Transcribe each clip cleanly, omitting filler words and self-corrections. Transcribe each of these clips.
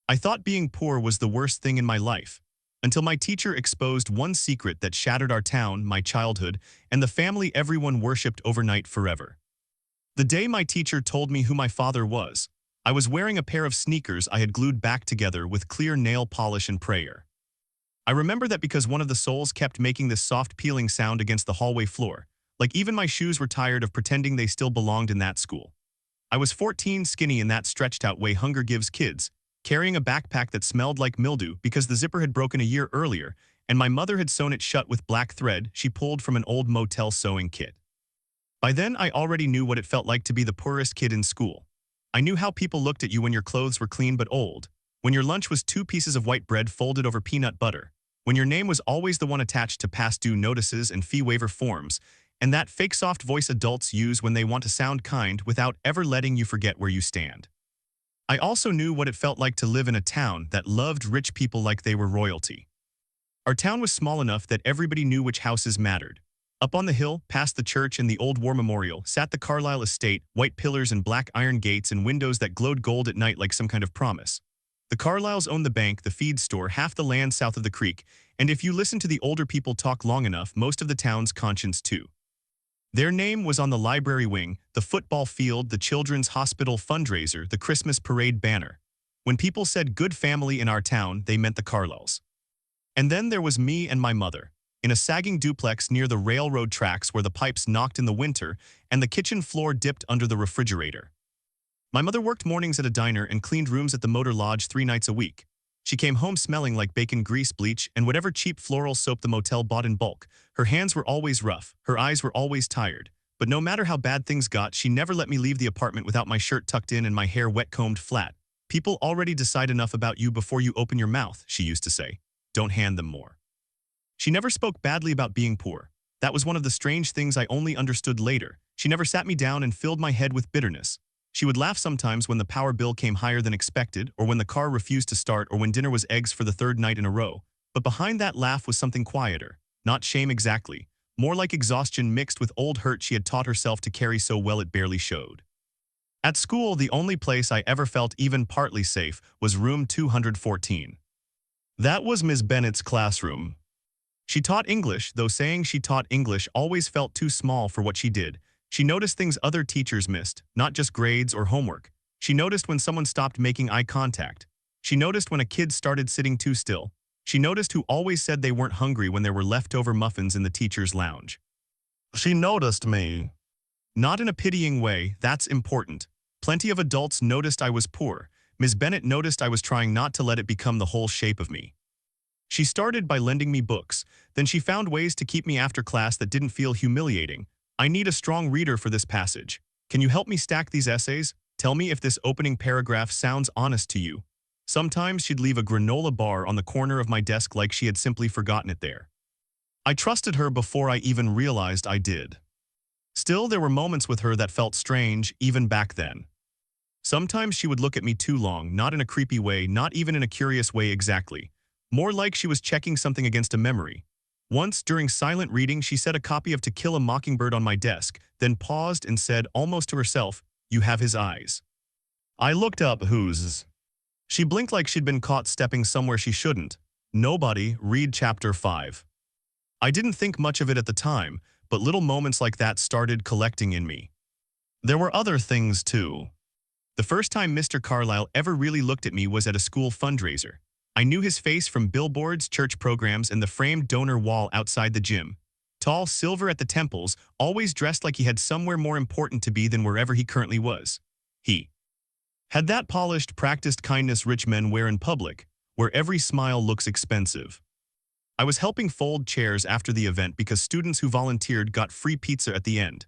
I thought being poor was the worst thing in my life, until my teacher exposed one secret that shattered our town, my childhood, and the family everyone worshipped overnight forever. The day my teacher told me who my father was, I was wearing a pair of sneakers I had glued back together with clear nail polish and prayer. I remember that because one of the soles kept making this soft peeling sound against the hallway floor, like even my shoes were tired of pretending they still belonged in that school. I was 14, skinny in that stretched-out way hunger gives kids, carrying a backpack that smelled like mildew because the zipper had broken a year earlier, and my mother had sewn it shut with black thread she pulled from an old motel sewing kit. By then, I already knew what it felt like to be the poorest kid in school. I knew how people looked at you when your clothes were clean but old, when your lunch was 2 pieces of white bread folded over peanut butter, when your name was always the one attached to past due notices and fee waiver forms, and that fake soft voice adults use when they want to sound kind without ever letting you forget where you stand. I also knew what it felt like to live in a town that loved rich people like they were royalty. Our town was small enough that everybody knew which houses mattered. Up on the hill, past the church and the old war memorial, sat the Carlisle estate, white pillars and black iron gates and windows that glowed gold at night like some kind of promise. The Carlyles owned the bank, the feed store, half the land south of the creek, and if you listen to the older people talk long enough, most of the town's conscience too. Their name was on the library wing, the football field, the children's hospital fundraiser, the Christmas parade banner. When people said good family in our town, they meant the Carlyles. And then there was me and my mother, in a sagging duplex near the railroad tracks where the pipes knocked in the winter and the kitchen floor dipped under the refrigerator. My mother worked mornings at a diner and cleaned rooms at the motor lodge 3 nights a week. She came home smelling like bacon grease, bleach, and whatever cheap floral soap the motel bought in bulk. Her hands were always rough, her eyes were always tired. But no matter how bad things got, she never let me leave the apartment without my shirt tucked in and my hair wet-combed flat. People already decide enough about you before you open your mouth, she used to say. Don't hand them more. She never spoke badly about being poor. That was one of the strange things I only understood later. She never sat me down and filled my head with bitterness. She would laugh sometimes when the power bill came higher than expected, or when the car refused to start, or when dinner was eggs for the 3rd night in a row. But behind that laugh was something quieter. Not shame exactly. More like exhaustion mixed with old hurt she had taught herself to carry so well it barely showed. At school, the only place I ever felt even partly safe was room 214. That was Ms. Bennett's classroom. She taught English, though saying she taught English always felt too small for what she did. She noticed things other teachers missed, not just grades or homework. She noticed when someone stopped making eye contact. She noticed when a kid started sitting too still. She noticed who always said they weren't hungry when there were leftover muffins in the teacher's lounge. She noticed me. Not in a pitying way, that's important. Plenty of adults noticed I was poor. Ms. Bennett noticed I was trying not to let it become the whole shape of me. She started by lending me books. Then she found ways to keep me after class that didn't feel humiliating. I need a strong reader for this passage. Can you help me stack these essays? Tell me if this opening paragraph sounds honest to you. Sometimes she'd leave a granola bar on the corner of my desk like she had simply forgotten it there. I trusted her before I even realized I did. Still, there were moments with her that felt strange, even back then. Sometimes she would look at me too long, not in a creepy way, not even in a curious way exactly. More like she was checking something against a memory. Once, during silent reading, she set a copy of To Kill a Mockingbird on my desk, then paused and said, almost to herself, "You have his eyes." I looked up. Whose? She blinked like she'd been caught stepping somewhere she shouldn't. Nobody. Read chapter 5. I didn't think much of it at the time, but little moments like that started collecting in me. There were other things too. The first time Mr. Carlisle ever really looked at me was at a school fundraiser. I knew his face from billboards, church programs, and the framed donor wall outside the gym. Tall, silver at the temples, always dressed like he had somewhere more important to be than wherever he currently was. He had that polished, practiced kindness rich men wear in public, where every smile looks expensive. I was helping fold chairs after the event because students who volunteered got free pizza at the end.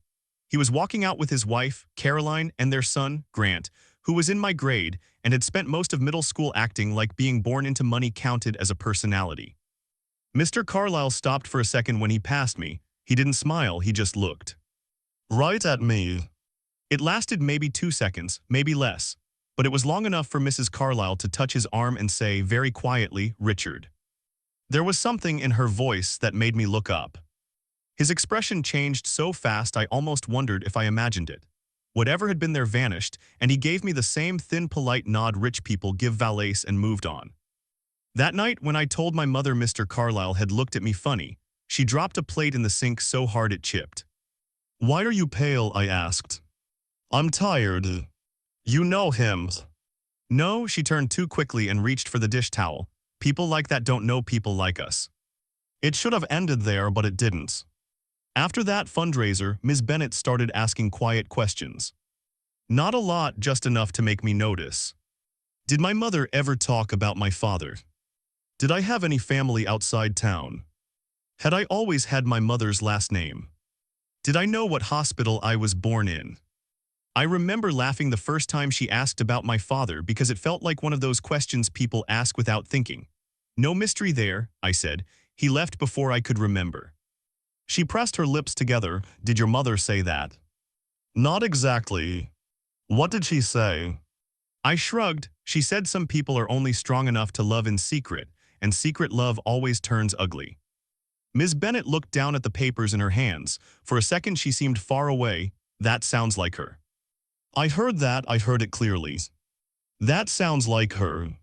He was walking out with his wife, Caroline, and their son, Grant, who was in my grade and had spent most of middle school acting like being born into money counted as a personality. Mr. Carlisle stopped for a second when he passed me. He didn't smile, he just looked right at me. It lasted maybe 2 seconds, maybe less, but it was long enough for Mrs. Carlisle to touch his arm and say very quietly, "Richard." There was something in her voice that made me look up. His expression changed so fast I almost wondered if I imagined it. Whatever had been there vanished, and he gave me the same thin, polite nod rich people give valets and moved on. That night, when I told my mother Mr. Carlyle had looked at me funny, she dropped a plate in the sink so hard it chipped. "Why are you pale?" I asked. "I'm tired." "You know him." "No," she turned too quickly and reached for the dish towel. "People like that don't know people like us." It should have ended there, but it didn't. After that fundraiser, Ms. Bennett started asking quiet questions. Not a lot, just enough to make me notice. Did my mother ever talk about my father? Did I have any family outside town? Had I always had my mother's last name? Did I know what hospital I was born in? I remember laughing the first time she asked about my father because it felt like one of those questions people ask without thinking. "No mystery there," I said. "He left before I could remember." She pressed her lips together. "Did your mother say that?" "Not exactly." "What did she say?" I shrugged. She said some people are only strong enough to love in secret, and secret love always turns ugly. Ms. Bennett looked down at the papers in her hands. For a second she seemed far away. "That sounds like her." "I heard that, I heard it clearly." "That sounds like her."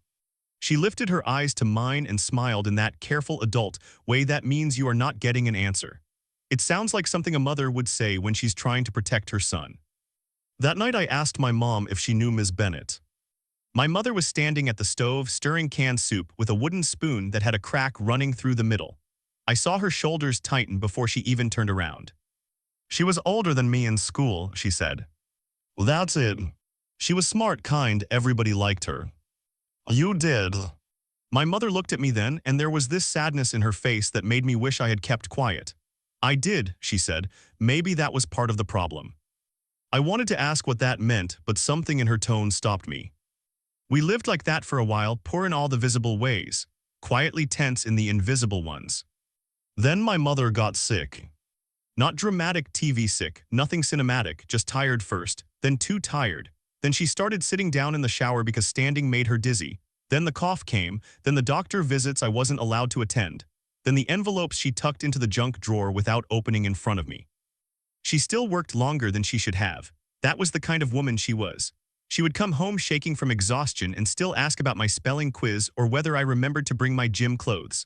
She lifted her eyes to mine and smiled in that careful adult way that means you are not getting an answer. It sounds like something a mother would say when she's trying to protect her son. That night I asked my mom if she knew Ms. Bennett. My mother was standing at the stove stirring canned soup with a wooden spoon that had a crack running through the middle. I saw her shoulders tighten before she even turned around. "She was older than me in school," she said. "That's it. She was smart, kind, everybody liked her." "You did." My mother looked at me then, and there was this sadness in her face that made me wish I had kept quiet. "I did," she said. "Maybe that was part of the problem." I wanted to ask what that meant, but something in her tone stopped me. We lived like that for a while, poor in all the visible ways, quietly tense in the invisible ones. Then my mother got sick. Not dramatic TV sick, nothing cinematic, just tired first, then too tired. Then she started sitting down in the shower because standing made her dizzy. Then the cough came, then the doctor visits I wasn't allowed to attend. Then the envelopes she tucked into the junk drawer without opening in front of me. She still worked longer than she should have. That was the kind of woman she was. She would come home shaking from exhaustion and still ask about my spelling quiz or whether I remembered to bring my gym clothes.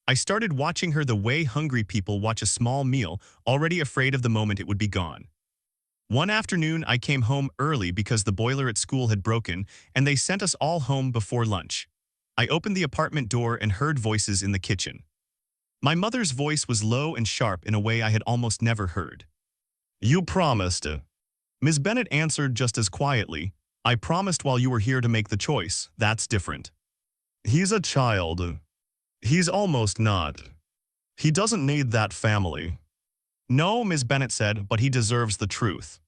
I started watching her the way hungry people watch a small meal, already afraid of the moment it would be gone. One afternoon, I came home early because the boiler at school had broken, and they sent us all home before lunch. I opened the apartment door and heard voices in the kitchen. My mother's voice was low and sharp in a way I had almost never heard. "You promised." Ms. Bennett answered just as quietly. "I promised while you were here to make the choice. That's different." "He's a child." "He's almost not. He doesn't need that family." "No," Ms. Bennett said, "but he deserves the truth."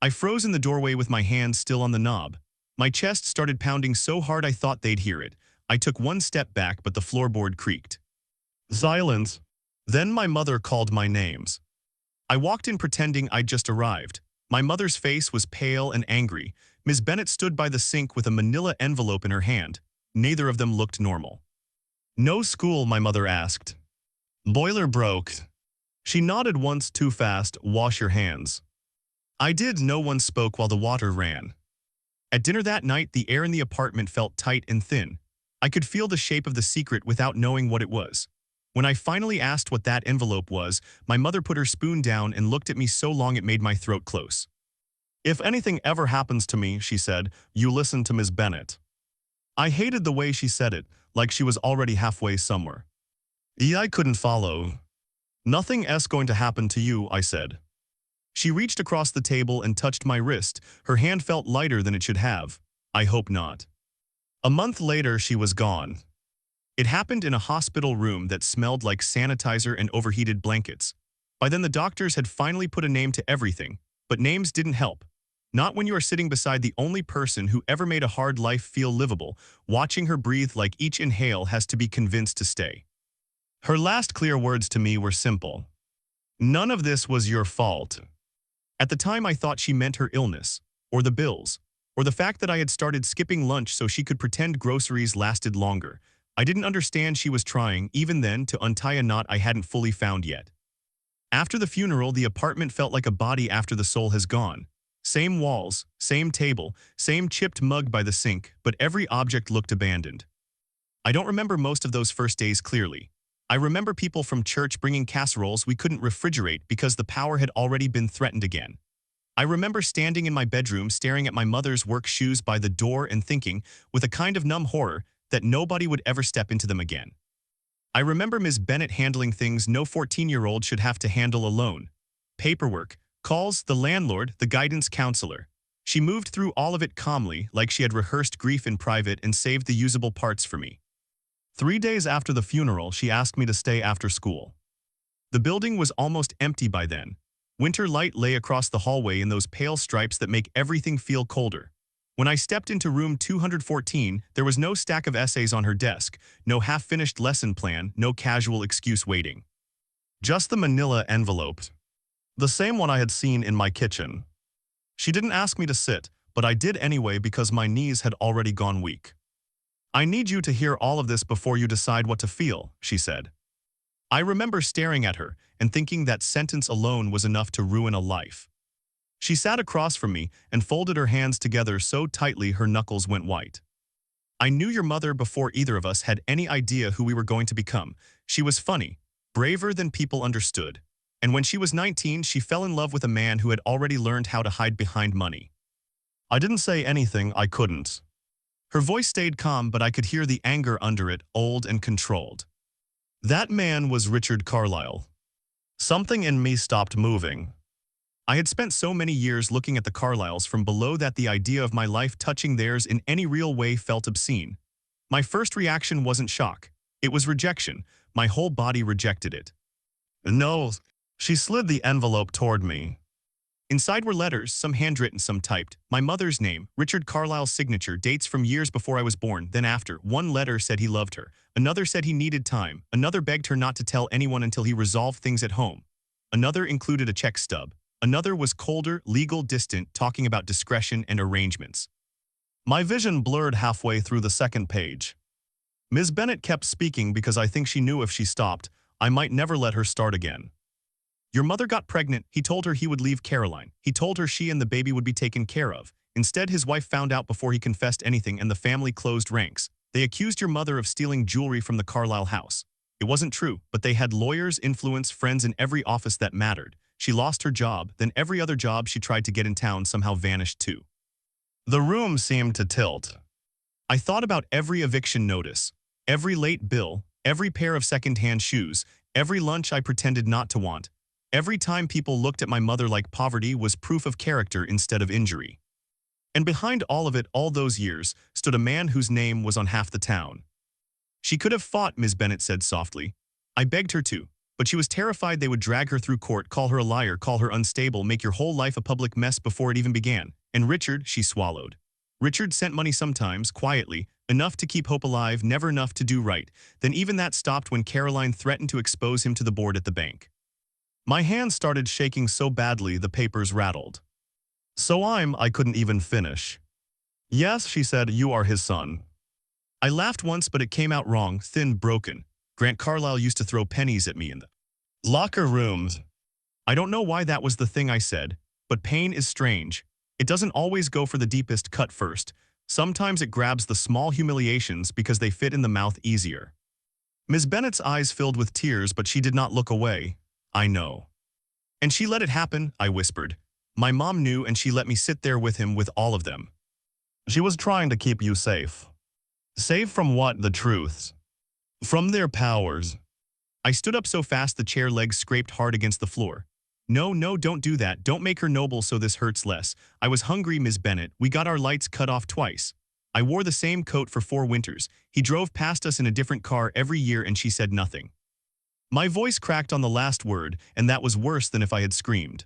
I froze in the doorway with my hand still on the knob. My chest started pounding so hard I thought they'd hear it. I took one step back, but the floorboard creaked. "Silence." Then my mother called my names. I walked in pretending I'd just arrived. My mother's face was pale and angry. Ms. Bennett stood by the sink with a manila envelope in her hand. Neither of them looked normal. "No school?" my mother asked. "Boiler broke." She nodded once too fast. "Wash your hands." I did. No one spoke while the water ran. At dinner that night, the air in the apartment felt tight and thin. I could feel the shape of the secret without knowing what it was. When I finally asked what that envelope was, my mother put her spoon down and looked at me so long it made my throat close. "If anything ever happens to me," she said, "you listen to Ms. Bennett." I hated the way she said it, like she was already halfway somewhere. I couldn't follow. "Nothing's going to happen to you," I said. She reached across the table and touched my wrist. Her hand felt lighter than it should have. I hope not. A month later, she was gone. It happened in a hospital room that smelled like sanitizer and overheated blankets. By then, the doctors had finally put a name to everything, but names didn't help. Not when you are sitting beside the only person who ever made a hard life feel livable, watching her breathe like each inhale has to be convinced to stay. Her last clear words to me were simple. "None of this was your fault." At the time, I thought she meant her illness, or the bills, or the fact that I had started skipping lunch so she could pretend groceries lasted longer. I didn't understand she was trying, even then, to untie a knot I hadn't fully found yet. After the funeral, the apartment felt like a body after the soul has gone. Same walls, same table, same chipped mug by the sink, but every object looked abandoned. I don't remember most of those first days clearly. I remember people from church bringing casseroles we couldn't refrigerate because the power had already been threatened again. I remember standing in my bedroom staring at my mother's work shoes by the door and thinking, with a kind of numb horror, that nobody would ever step into them again. I remember Ms. Bennett handling things no 14-year-old should have to handle alone. Paperwork, calls, the landlord, the guidance counselor. She moved through all of it calmly, like she had rehearsed grief in private and saved the usable parts for me. 3 days after the funeral, she asked me to stay after school. The building was almost empty by then. Winter light lay across the hallway in those pale stripes that make everything feel colder. When I stepped into room 214, there was no stack of essays on her desk, no half-finished lesson plan, no casual excuse waiting. Just the manila envelope. The same one I had seen in my kitchen. She didn't ask me to sit, but I did anyway because my knees had already gone weak. "I need you to hear all of this before you decide what to feel," she said. I remember staring at her and thinking that sentence alone was enough to ruin a life. She sat across from me and folded her hands together so tightly her knuckles went white. "I knew your mother before either of us had any idea who we were going to become. She was funny, braver than people understood. And when she was 19, she fell in love with a man who had already learned how to hide behind money." I didn't say anything I couldn't. Her voice stayed calm, but I could hear the anger under it, old and controlled. That man was Richard Carlyle. Something in me stopped moving. I had spent so many years looking at the Carlyles from below that the idea of my life touching theirs in any real way felt obscene. My first reaction wasn't shock. It was rejection. My whole body rejected it. "No." She slid the envelope toward me. Inside were letters, some handwritten, some typed. My mother's name, Richard Carlyle's signature, dates from years before I was born, then after. One letter said he loved her. Another said he needed time. Another begged her not to tell anyone until he resolved things at home. Another included a check stub. Another was colder, legal, distant, talking about discretion and arrangements. My vision blurred halfway through the second page. Ms. Bennett kept speaking because I think she knew if she stopped, I might never let her start again. "Your mother got pregnant. He told her he would leave Caroline. He told her she and the baby would be taken care of. Instead, his wife found out before he confessed anything and the family closed ranks. They accused your mother of stealing jewelry from the Carlyle house. It wasn't true, but they had lawyers, influence, friends in every office that mattered. She lost her job, then every other job she tried to get in town somehow vanished too." The room seemed to tilt. I thought about every eviction notice, every late bill, every pair of second-hand shoes, every lunch I pretended not to want. Every time people looked at my mother like poverty was proof of character instead of injury. And behind all of it, all those years, stood a man whose name was on half the town. "She could have fought," Ms. Bennett said softly. I begged her to, but she was terrified they would drag her through court, call her a liar, call her unstable, make your whole life a public mess before it even began. And Richard, she swallowed. Richard sent money sometimes, quietly, enough to keep hope alive, never enough to do right. Then even that stopped when Caroline threatened to expose him to the board at the bank. My hands started shaking so badly the papers rattled. I couldn't even finish. "Yes," she said, "you are his son." I laughed once, but it came out wrong, thin, broken. Grant Carlyle used to throw pennies at me in the locker rooms. I don't know why that was the thing I said, but pain is strange. It doesn't always go for the deepest cut first. Sometimes it grabs the small humiliations because they fit in the mouth easier. Ms. Bennett's eyes filled with tears, but she did not look away. "I know." "And she let it happen," I whispered. "My mom knew and she let me sit there with him with all of them." "She was trying to keep you safe." "Safe from what? The truths." "From their powers." I stood up so fast the chair legs scraped hard against the floor. "No, no, don't do that. Don't make her noble so this hurts less. I was hungry, Ms. Bennett. We got our lights cut off twice. I wore the same coat for 4 winters. He drove past us in a different car every year and she said nothing." My voice cracked on the last word, and that was worse than if I had screamed.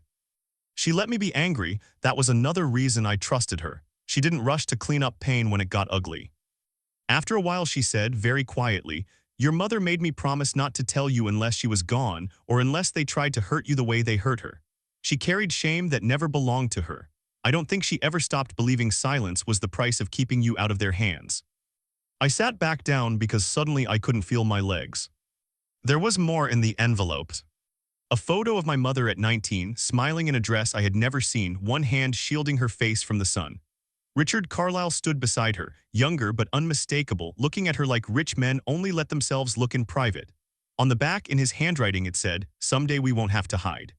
"She let me be angry. That was another reason I trusted her. She didn't rush to clean up pain when it got ugly." After a while she said, very quietly, "Your mother made me promise not to tell you unless she was gone or unless they tried to hurt you the way they hurt her. She carried shame that never belonged to her. I don't think she ever stopped believing silence was the price of keeping you out of their hands." I sat back down because suddenly I couldn't feel my legs. There was more in the envelope. A photo of my mother at 19, smiling in a dress I had never seen, one hand shielding her face from the sun. Richard Carlyle stood beside her, younger but unmistakable, looking at her like rich men only let themselves look in private. On the back, in his handwriting, it said, "Someday we won't have to hide."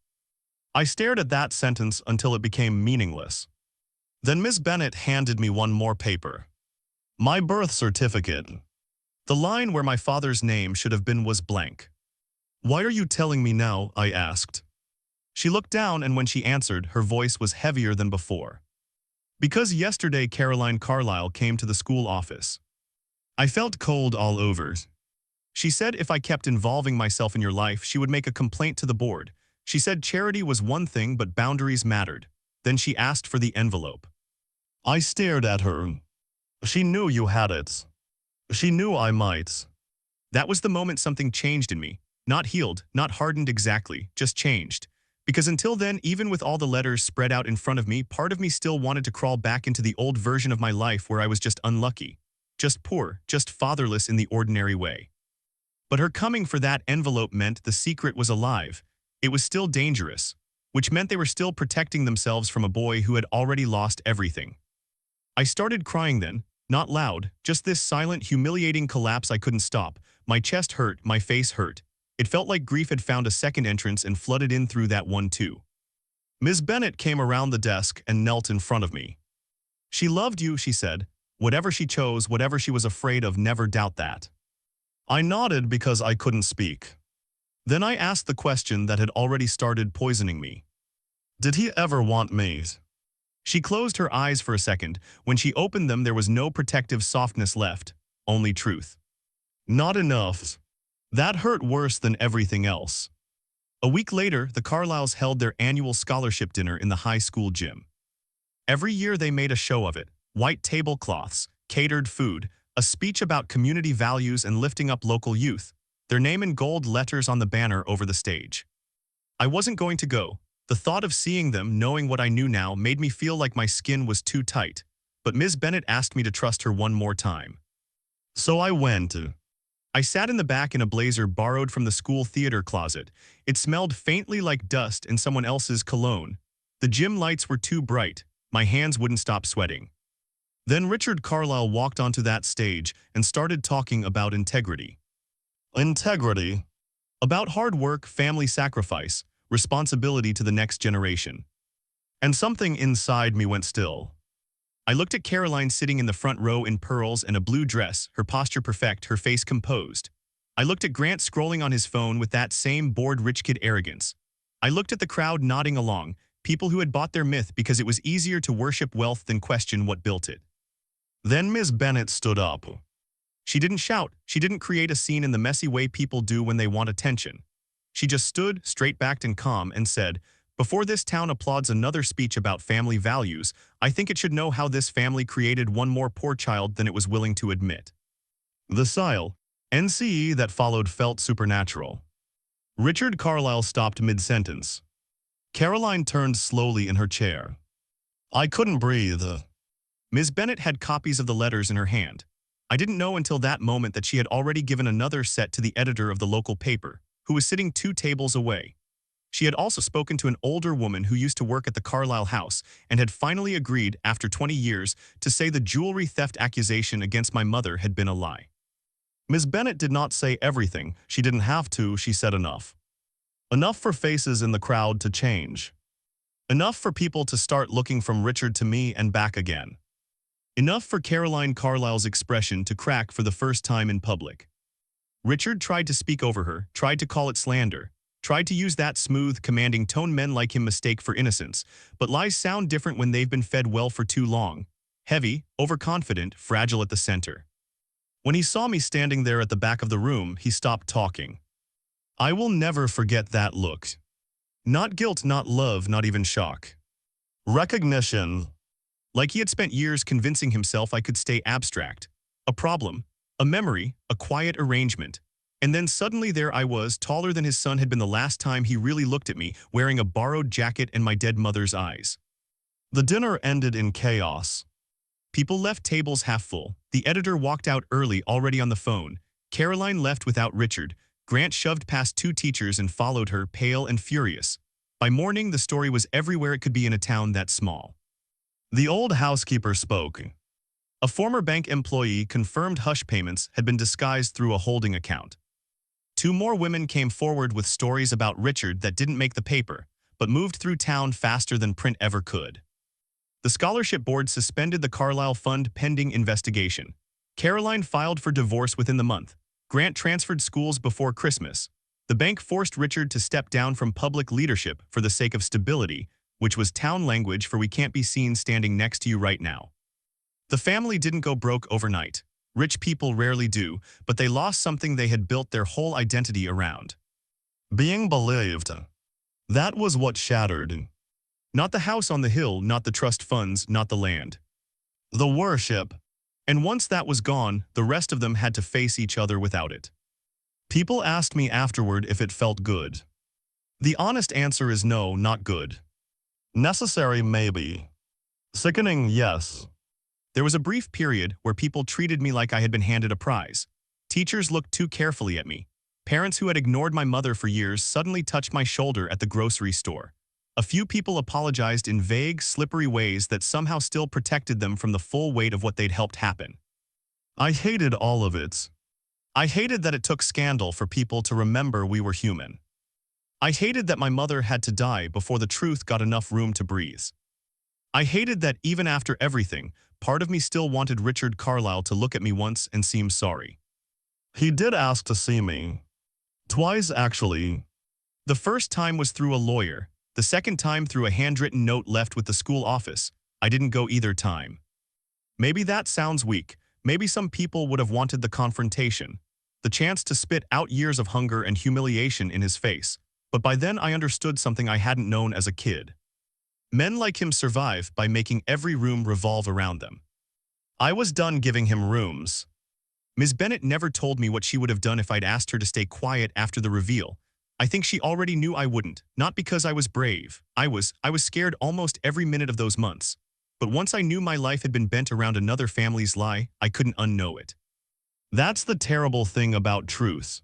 I stared at that sentence until it became meaningless. Then Miss Bennet handed me one more paper. My birth certificate. The line where my father's name should have been was blank. "Why are you telling me now?" I asked. She looked down, and when she answered, her voice was heavier than before. "Because yesterday Caroline Carlyle came to the school office. I felt cold all over. She said if I kept involving myself in your life, she would make a complaint to the board. She said charity was one thing, but boundaries mattered. Then she asked for the envelope." I stared at her. "She knew you had it. She knew I might." That was the moment something changed in me. Not healed, not hardened exactly, just changed. Because until then, even with all the letters spread out in front of me, part of me still wanted to crawl back into the old version of my life where I was just unlucky, just poor, just fatherless in the ordinary way. But her coming for that envelope meant the secret was alive. It was still dangerous, which meant they were still protecting themselves from a boy who had already lost everything. I started crying then, not loud, just this silent, humiliating collapse I couldn't stop. My chest hurt, my face hurt. It felt like grief had found a second entrance and flooded in through that one too. Ms. Bennet came around the desk and knelt in front of me. "She loved you," she said. "Whatever she chose, whatever she was afraid of, never doubt that." I nodded because I couldn't speak. Then I asked the question that had already started poisoning me. "Did he ever want me?" She closed her eyes for a second. When she opened them, there was no protective softness left, only truth. "Not enough." That hurt worse than everything else. A week later, the Carlyles held their annual scholarship dinner in the high school gym. Every year they made a show of it. White tablecloths, catered food, a speech about community values and lifting up local youth. Their name in gold letters on the banner over the stage. I wasn't going to go. The thought of seeing them, knowing what I knew now, made me feel like my skin was too tight. But Ms. Bennet asked me to trust her one more time. So I went. I sat in the back in a blazer borrowed from the school theater closet. It smelled faintly like dust and someone else's cologne. The gym lights were too bright. My hands wouldn't stop sweating. Then Richard Carlyle walked onto that stage and started talking about integrity. Integrity? About hard work, family sacrifice, responsibility to the next generation. And something inside me went still. I looked at Caroline sitting in the front row in pearls and a blue dress, her posture perfect, her face composed. I looked at Grant scrolling on his phone with that same bored rich kid arrogance. I looked at the crowd nodding along, people who had bought their myth because it was easier to worship wealth than question what built it. Then Ms. Bennet stood up. She didn't shout, she didn't create a scene in the messy way people do when they want attention. She just stood, straight-backed and calm, and said, "Before this town applauds another speech about family values, I think it should know how this family created one more poor child than it was willing to admit." The sigh, NCE that followed felt supernatural. Richard Carlyle stopped mid-sentence. Caroline turned slowly in her chair. I couldn't breathe. Ms. Bennet had copies of the letters in her hand. I didn't know until that moment that she had already given another set to the editor of the local paper, who was sitting 2 tables away. She had also spoken to an older woman who used to work at the Carlyle house and had finally agreed, after 20 years, to say the jewelry theft accusation against my mother had been a lie. Ms. Bennet did not say everything. She didn't have to. She said enough. Enough for faces in the crowd to change. Enough for people to start looking from Richard to me and back again. Enough for Caroline Carlyle's expression to crack for the first time in public. Richard tried to speak over her, tried to call it slander, tried to use that smooth, commanding tone men like him mistake for innocence, but lies sound different when they've been fed well for too long. Heavy, overconfident, fragile at the center. When he saw me standing there at the back of the room, he stopped talking. I will never forget that look. Not guilt, not love, not even shock. Recognition. Like he had spent years convincing himself I could stay abstract. A problem, a memory, a quiet arrangement. And then suddenly there I was, taller than his son had been the last time he really looked at me, wearing a borrowed jacket and my dead mother's eyes. The dinner ended in chaos. People left tables half full. The editor walked out early, already on the phone. Caroline left without Richard. Grant shoved past two teachers and followed her, pale and furious. By morning, the story was everywhere it could be in a town that small. The old housekeeper spoke. A former bank employee confirmed hush payments had been disguised through a holding account. Two more women came forward with stories about Richard that didn't make the paper, but moved through town faster than print ever could. The scholarship board suspended the Carlisle Fund pending investigation. Caroline filed for divorce within the month. Grant transferred schools before Christmas. The bank forced Richard to step down from public leadership for the sake of stability, which was town language for "we can't be seen standing next to you right now." The family didn't go broke overnight. Rich people rarely do, but they lost something they had built their whole identity around. Being believed. That was what shattered. Not the house on the hill, not the trust funds, not the land. The worship. And once that was gone, the rest of them had to face each other without it. People asked me afterward if it felt good. The honest answer is no, not good. Necessary, maybe. Sickening, yes. There was a brief period where people treated me like I had been handed a prize. Teachers looked too carefully at me. Parents who had ignored my mother for years suddenly touched my shoulder at the grocery store. A few people apologized in vague, slippery ways that somehow still protected them from the full weight of what they'd helped happen. I hated all of it. I hated that it took scandal for people to remember we were human. I hated that my mother had to die before the truth got enough room to breathe. I hated that even after everything, part of me still wanted Richard Carlisle to look at me once and seem sorry. He did ask to see me. Twice, actually. The first time was through a lawyer. The second time through a handwritten note left with the school office. I didn't go either time. Maybe that sounds weak. Maybe some people would have wanted the confrontation, the chance to spit out years of hunger and humiliation in his face. But by then I understood something I hadn't known as a kid. Men like him survive by making every room revolve around them. I was done giving him rooms. Ms. Bennett never told me what she would have done if I'd asked her to stay quiet after the reveal. I think she already knew I wouldn't, not because I was brave. I was scared almost every minute of those months. But once I knew my life had been bent around another family's lie, I couldn't unknow it. That's the terrible thing about truth.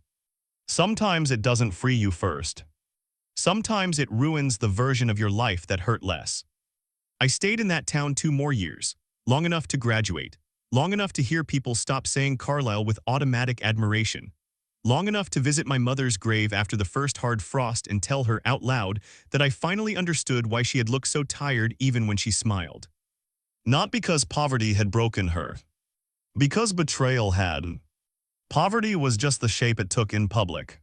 Sometimes it doesn't free you first. Sometimes it ruins the version of your life that hurt less. I stayed in that town 2 more years, long enough to graduate, long enough to hear people stop saying Carlisle with automatic admiration, long enough to visit my mother's grave after the first hard frost and tell her out loud that I finally understood why she had looked so tired even when she smiled. Not because poverty had broken her. Because betrayal had. Poverty was just the shape it took in public.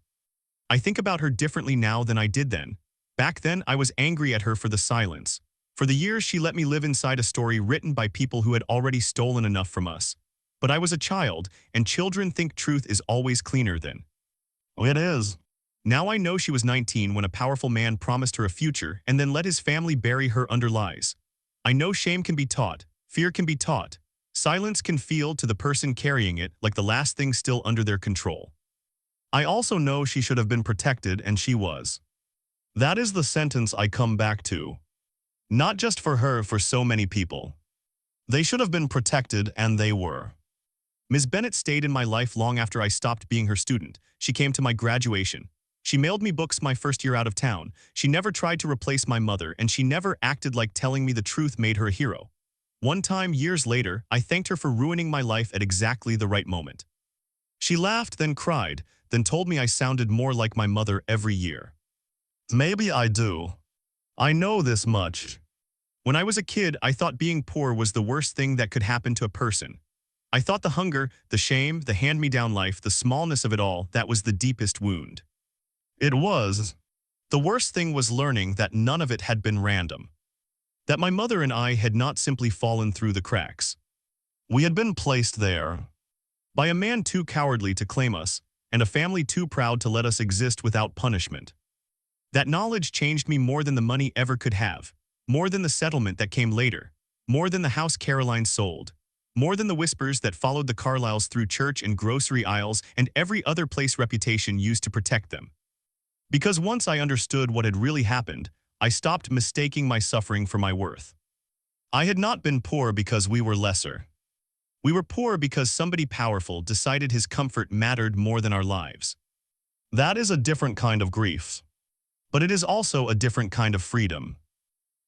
I think about her differently now than I did then. Back then, I was angry at her for the silence. For the years she let me live inside a story written by people who had already stolen enough from us. But I was a child, and children think truth is always cleaner than. It is. Now I know she was 19 when a powerful man promised her a future and then let his family bury her under lies. I know shame can be taught, fear can be taught. Silence can feel to the person carrying it like the last thing still under their control. I also know she should have been protected, and she was. That is the sentence I come back to. Not just for her, for so many people. They should have been protected, and they were. Ms. Bennett stayed in my life long after I stopped being her student. She came to my graduation. She mailed me books my first year out of town. She never tried to replace my mother, and she never acted like telling me the truth made her a hero. One time, years later, I thanked her for ruining my life at exactly the right moment. She laughed, then cried, then told me I sounded more like my mother every year. Maybe I do. I know this much. When I was a kid, I thought being poor was the worst thing that could happen to a person. I thought the hunger, the shame, the hand-me-down life, the smallness of it all, that was the deepest wound. It was. The worst thing was learning that none of it had been random. That my mother and I had not simply fallen through the cracks. We had been placed there. By a man too cowardly to claim us, and a family too proud to let us exist without punishment. That knowledge changed me more than the money ever could have, more than the settlement that came later, more than the house Caroline sold, more than the whispers that followed the Carlyles through church and grocery aisles and every other place reputation used to protect them. Because once I understood what had really happened, I stopped mistaking my suffering for my worth. I had not been poor because we were lesser. We were poor because somebody powerful decided his comfort mattered more than our lives. That is a different kind of grief. But it is also a different kind of freedom.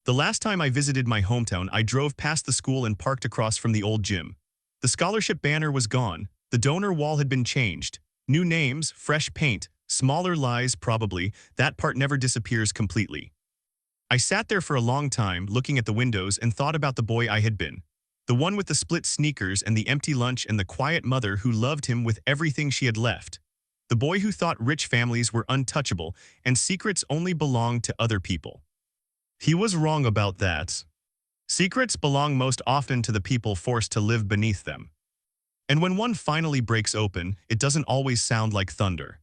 The last time I visited my hometown, I drove past the school and parked across from the old gym. The scholarship banner was gone. The donor wall had been changed. New names, fresh paint, smaller lies probably. That part never disappears completely. I sat there for a long time, looking at the windows and thought about the boy I had been. The one with the split sneakers and the empty lunch and the quiet mother who loved him with everything she had left. The boy who thought rich families were untouchable and secrets only belonged to other people. He was wrong about that. Secrets belong most often to the people forced to live beneath them. And when one finally breaks open, it doesn't always sound like thunder.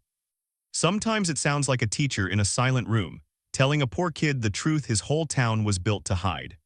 Sometimes it sounds like a teacher in a silent room, telling a poor kid the truth his whole town was built to hide.